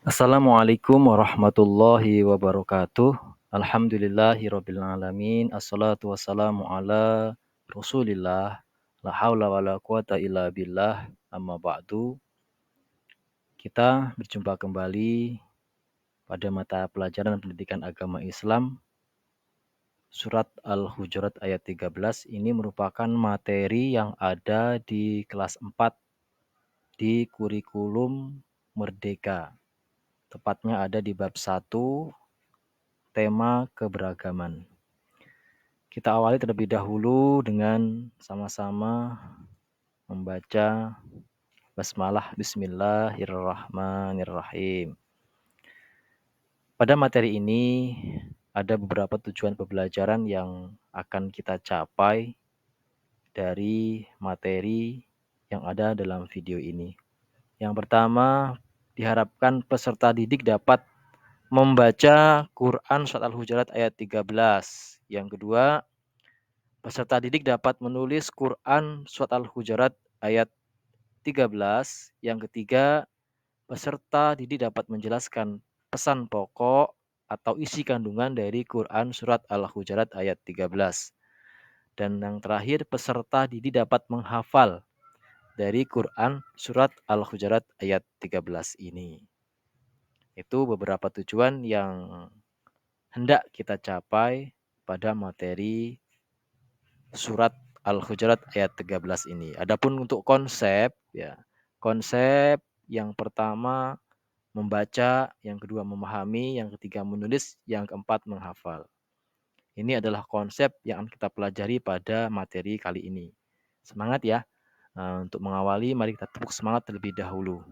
Assalamualaikum warahmatullahi wabarakatuh. Alhamdulillahirabbil alamin. Assalatu wassalamu ala Rasulillah. La haula wala quwata illa billah. Amma ba'du. Kita berjumpa kembali pada mata pelajaran pendidikan agama Islam. Surat Al-Hujurat ayat 13 ini merupakan materi yang ada di kelas 4 di kurikulum Merdeka. Tepatnya ada di bab 1, tema keberagaman. Kita awali terlebih dahulu dengan sama-sama membaca basmalah bismillahirrahmanirrahim. Pada materi ini ada beberapa tujuan pembelajaran yang akan kita capai dari materi yang ada dalam video ini. Yang pertama, diharapkan peserta didik dapat membaca Quran Surat Al-Hujurat ayat 13. Yang kedua, peserta didik dapat menulis Quran Surat Al-Hujurat ayat 13. Yang ketiga, peserta didik dapat menjelaskan pesan pokok atau isi kandungan dari Quran Surat Al-Hujurat ayat 13. Dan yang terakhir, peserta didik dapat menghafal dari Quran Surat Al-Hujurat ayat 13 ini. Itu beberapa tujuan yang hendak kita capai pada materi Surat Al-Hujurat ayat 13 ini. Adapun untuk konsep, konsep yang pertama membaca, yang kedua memahami, yang ketiga menulis, yang keempat menghafal. Ini adalah konsep yang akan kita pelajari pada materi kali ini. Semangat ya. Untuk mengawali, mari kita tepuk semangat terlebih dahulu.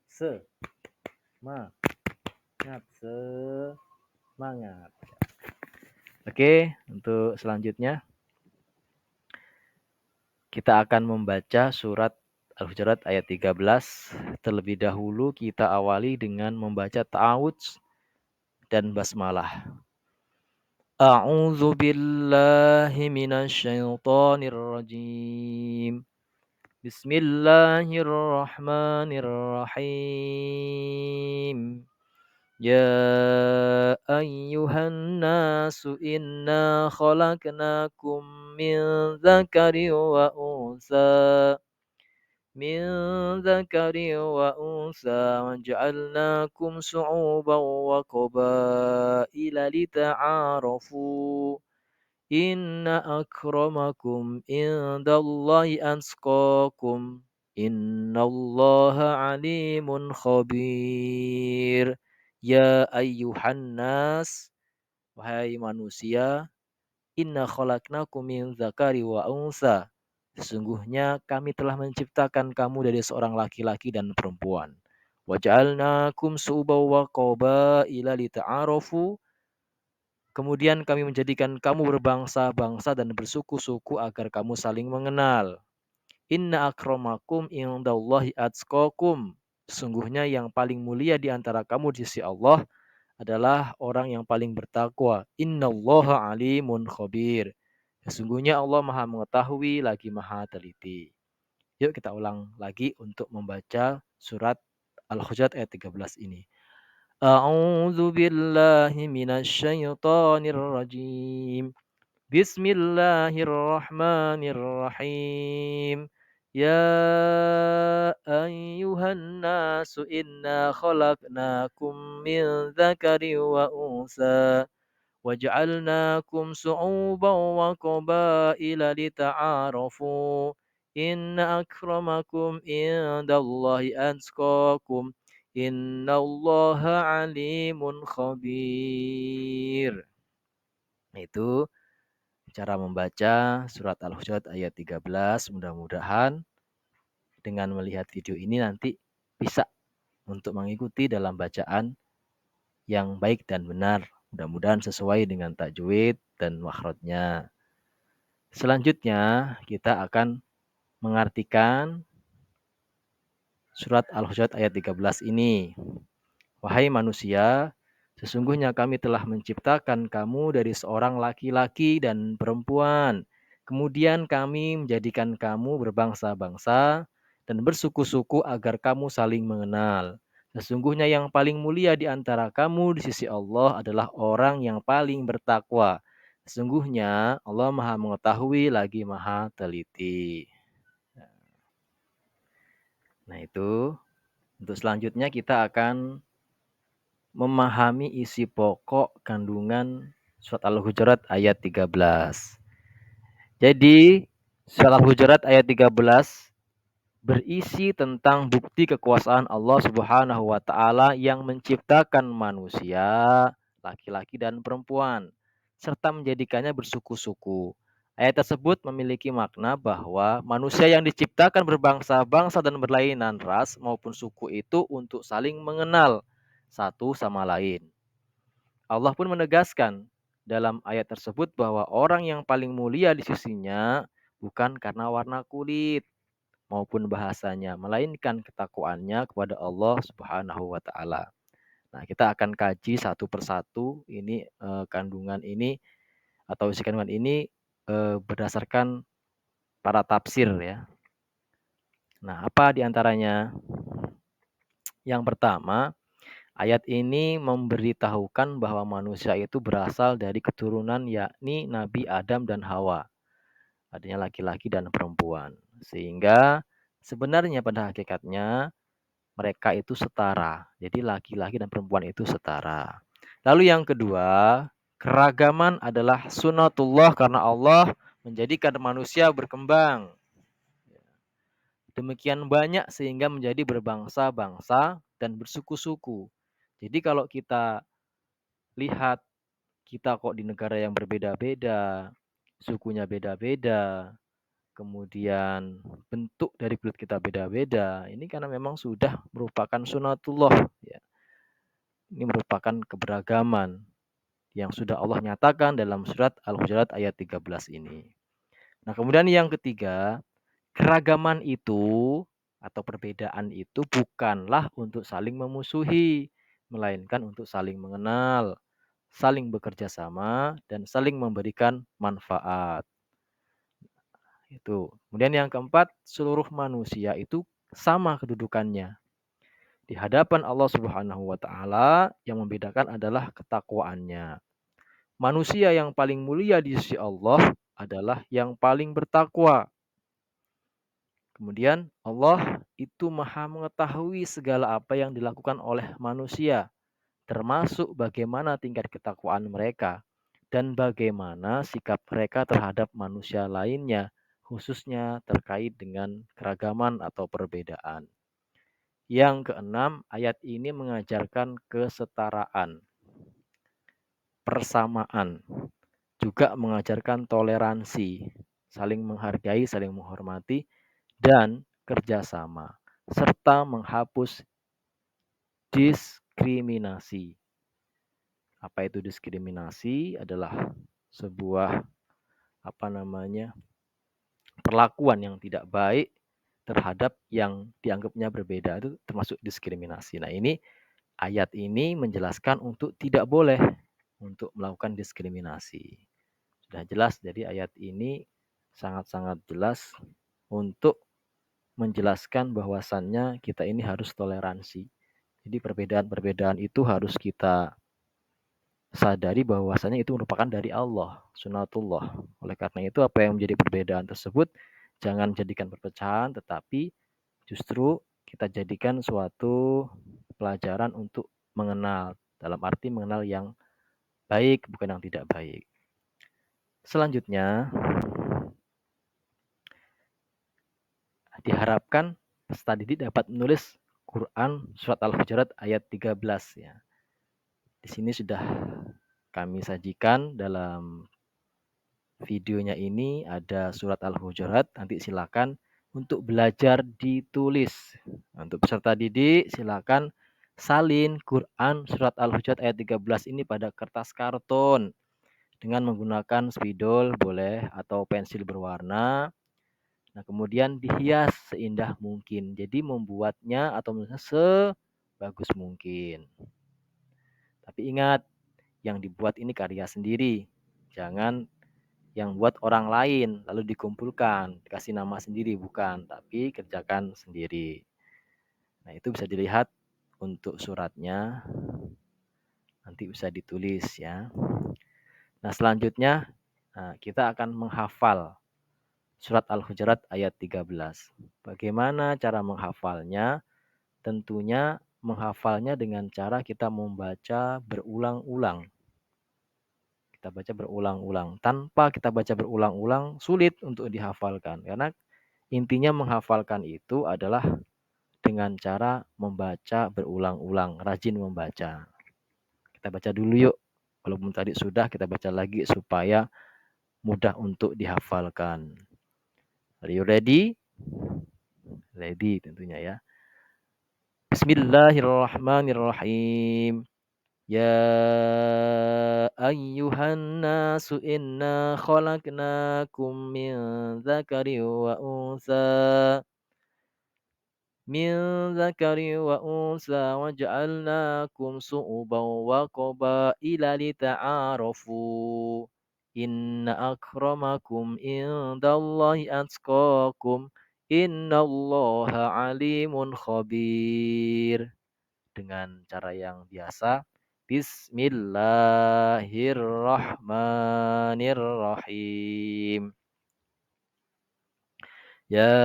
Semangat. Oke, untuk selanjutnya kita akan membaca surat Al-Hujurat ayat 13. Terlebih dahulu kita awali dengan membaca ta'awudz dan basmalah. A'udzu billahi minasyaitonir rajim. Bismillahirrahmanirrahim. Ya ayyuhan nasu inna khalaqnakum min dzakari wa unsa waja'alnakum syu'uban wa qabaila lita'arafu inna akramakum indallahi atqakum innallaha alimun khabir. Ya ayyuhan nas, wahai manusia, inna khalaqnakum min dzakari wa unsa. Sesungguhnya kami telah menciptakan kamu dari seorang laki-laki dan perempuan. Wa ja'alnakum syu'uban wa qabaila lita'arafu. Kemudian kami menjadikan kamu berbangsa-bangsa dan bersuku-suku agar kamu saling mengenal. Inna akramakum indallahi atqakum. Sesungguhnya yang paling mulia di antara kamu di sisi Allah adalah orang yang paling bertakwa. Innallaha alimun khabir. Sesungguhnya Allah Maha mengetahui lagi Maha teliti. Yuk kita ulang lagi untuk membaca surat Al-Hujurat ayat 13 ini. A'udzu billahi minasyaitonir rajim. Bismillahirrahmanirrahim. Ya ayyuhan nasu inna khalaqnakum min dzakari wa unsa waja'alnakum syu'uban wa qabaila lita'arafu inna akramakum indallahi atqakum innallaha alimun khabir. Itu cara membaca surat Al-Hujurat ayat 13. Mudah-mudahan dengan melihat video ini nanti bisa untuk mengikuti dalam bacaan yang baik dan benar. Mudah-mudahan sesuai dengan tajwid dan makhrajnya. Selanjutnya kita akan mengartikan surat Al-Hujurat ayat 13 ini. Wahai manusia, sesungguhnya kami telah menciptakan kamu dari seorang laki-laki dan perempuan. Kemudian kami menjadikan kamu berbangsa-bangsa dan bersuku-suku agar kamu saling mengenal. Sesungguhnya yang paling mulia di antara kamu di sisi Allah adalah orang yang paling bertakwa. Sesungguhnya Allah Maha mengetahui lagi Maha teliti. Nah, itu untuk selanjutnya kita akan memahami isi pokok kandungan surat Al-Hujurat ayat 13. Jadi, surat Al-Hujurat ayat 13 berisi tentang bukti kekuasaan Allah Subhanahu wa taala yang menciptakan manusia, laki-laki dan perempuan, serta menjadikannya bersuku-suku. Ayat tersebut memiliki makna bahwa manusia yang diciptakan berbangsa-bangsa dan berlainan ras maupun suku itu untuk saling mengenal satu sama lain. Allah pun menegaskan dalam ayat tersebut bahwa orang yang paling mulia di sisinya bukan karena warna kulit maupun bahasanya, melainkan ketakwaannya kepada Allah Subhanahu wa taala. Nah, kita akan kaji satu persatu ini kandungan ini atau isi kandungan ini berdasarkan para tafsir ya. Nah, apa di antaranya? Yang pertama, ayat ini memberitahukan bahwa manusia itu berasal dari keturunan yakni Nabi Adam dan Hawa. Artinya laki-laki dan perempuan. Sehingga sebenarnya pada hakikatnya mereka itu setara. Jadi laki-laki dan perempuan itu setara. Lalu yang kedua, keragaman adalah sunatullah karena Allah menjadikan manusia berkembang. Demikian banyak sehingga menjadi berbangsa-bangsa dan bersuku-suku. Jadi kalau kita lihat kita kok di negara yang berbeda-beda, sukunya beda-beda, kemudian bentuk dari kulit kita beda-beda, ini karena memang sudah merupakan sunatullah ya. Ini merupakan keberagaman yang sudah Allah nyatakan dalam surat Al-Hujurat ayat 13 ini. Nah, kemudian yang ketiga, keragaman itu atau perbedaan itu bukanlah untuk saling memusuhi, melainkan untuk saling mengenal, saling bekerja sama, dan saling memberikan manfaat. Itu. Kemudian yang keempat, seluruh manusia itu sama kedudukannya di hadapan Allah Subhanahu wa taala, yang membedakan adalah ketakwaannya. Manusia yang paling mulia di sisi Allah adalah yang paling bertakwa. Kemudian Allah itu Maha mengetahui segala apa yang dilakukan oleh manusia, termasuk bagaimana tingkat ketakwaan mereka dan bagaimana sikap mereka terhadap manusia lainnya, khususnya terkait dengan keragaman atau perbedaan. Yang keenam, ayat ini mengajarkan kesetaraan, persamaan, juga mengajarkan toleransi, saling menghargai, saling menghormati, dan kerjasama, serta menghapus diskriminasi. Apa itu diskriminasi? Adalah sebuah perlakuan yang tidak baik terhadap yang dianggapnya berbeda, itu termasuk diskriminasi. Nah, ini ayat ini menjelaskan untuk tidak boleh untuk melakukan diskriminasi. Sudah jelas, jadi ayat ini sangat-sangat jelas untuk menjelaskan bahwasannya kita ini harus toleransi. Jadi perbedaan-perbedaan itu harus kita sadari bahwasanya itu merupakan dari Allah, sunatullah. Oleh karena itu apa yang menjadi perbedaan tersebut jangan jadikan perpecahan, tetapi justru kita jadikan suatu pelajaran untuk mengenal, dalam arti mengenal yang baik bukan yang tidak baik. Selanjutnya, diharapkan peserta didik dapat menulis Quran surat Al-Hujurat ayat 13 ya. Di sini sudah kami sajikan dalam videonya ini ada surat Al-Hujurat, nanti silakan untuk belajar ditulis. Untuk peserta didik silakan salin Quran surat Al-Hujurat ayat 13 ini pada kertas karton dengan menggunakan spidol boleh atau pensil berwarna. Nah, kemudian dihias seindah mungkin. Jadi membuatnya atau menulisnya sebagus mungkin. Tapi ingat, yang dibuat ini karya sendiri. Jangan yang buat orang lain lalu dikumpulkan, dikasih nama sendiri, bukan, tapi kerjakan sendiri. Nah, itu bisa dilihat untuk suratnya nanti bisa ditulis ya. Nah, selanjutnya kita akan menghafal surat Al-Hujurat ayat 13. Bagaimana cara menghafalnya? Tentunya menghafalnya dengan cara kita membaca berulang-ulang. Kita baca berulang-ulang. Tanpa kita baca berulang-ulang, sulit untuk dihafalkan. Karena intinya menghafalkan itu adalah dengan cara membaca berulang-ulang, rajin membaca. Kita baca dulu yuk. Walaupun tadi sudah, kita baca lagi supaya mudah untuk dihafalkan. Are you ready? Ready tentunya ya. Bismillahirrahmanirrahim. Ya ayyuhan nasu inna khalaqnakum min dzakari wa unsa wa unsa wa ja'alnakum su'uban wa qabaila lita'arafu. Inna akramakum indallahi atqakum. Innallaha alimun khabir. Dengan cara yang biasa. Bismillahirrahmanirrahim. Ya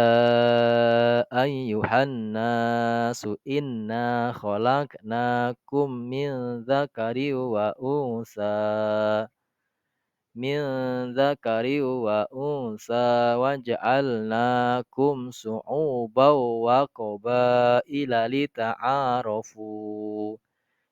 ayyuhan nasu inna khalaqnakum min dzakari wa unsa wa ja'alnakum su'uban wa qabaila lita'arafu.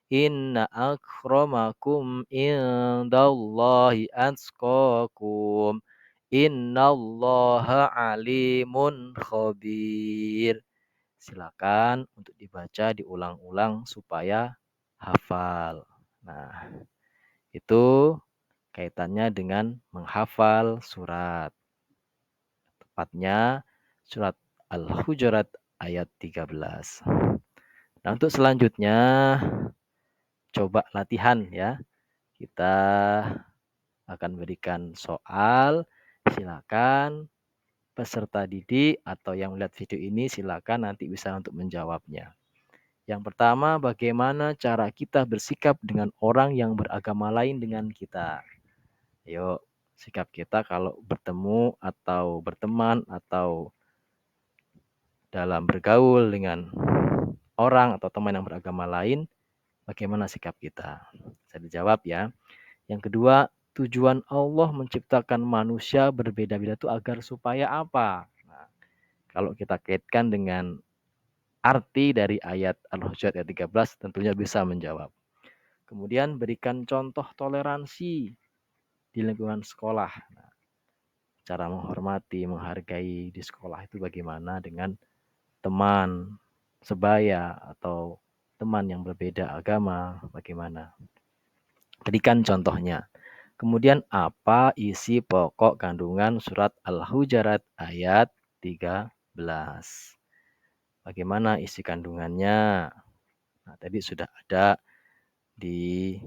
Inna akramakum indallahi atqakum. Innallaha alimun khabir. Silakan untuk dibaca diulang-ulang supaya hafal. Nah, itu kaitannya dengan menghafal surat. Tepatnya surat Al-Hujurat ayat 13. Nah, untuk selanjutnya coba latihan ya. Kita akan berikan soal. Silakan peserta didik atau yang melihat video ini silakan nanti bisa untuk menjawabnya. Yang pertama, bagaimana cara kita bersikap dengan orang yang beragama lain dengan kita? Ayo, sikap kita kalau bertemu atau berteman atau dalam bergaul dengan orang atau teman yang beragama lain, bagaimana sikap kita? Bisa dijawab ya. Yang kedua, tujuan Allah menciptakan manusia berbeda-beda itu agar supaya apa? Nah, kalau kita kaitkan dengan arti dari ayat Al-Hujurat ayat 13 tentunya bisa menjawab. Kemudian berikan contoh toleransi di lingkungan sekolah. Nah, cara menghormati, menghargai di sekolah itu bagaimana dengan teman sebaya atau teman yang berbeda agama, bagaimana? Berikan contohnya. Kemudian apa isi pokok kandungan surat Al-Hujurat ayat 13? Bagaimana isi kandungannya? Nah, tadi sudah ada di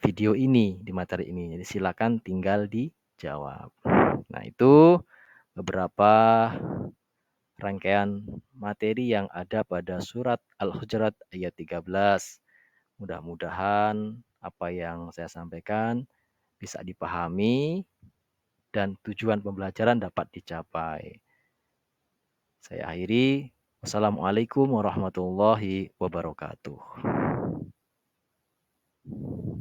video ini, di materi ini. Jadi silakan tinggal dijawab. Nah, itu beberapa rangkaian materi yang ada pada surat Al-Hujurat ayat 13. Mudah-mudahan apa yang saya sampaikan bisa dipahami dan tujuan pembelajaran dapat dicapai. Saya akhiri. Wassalamualaikum warahmatullahi wabarakatuh.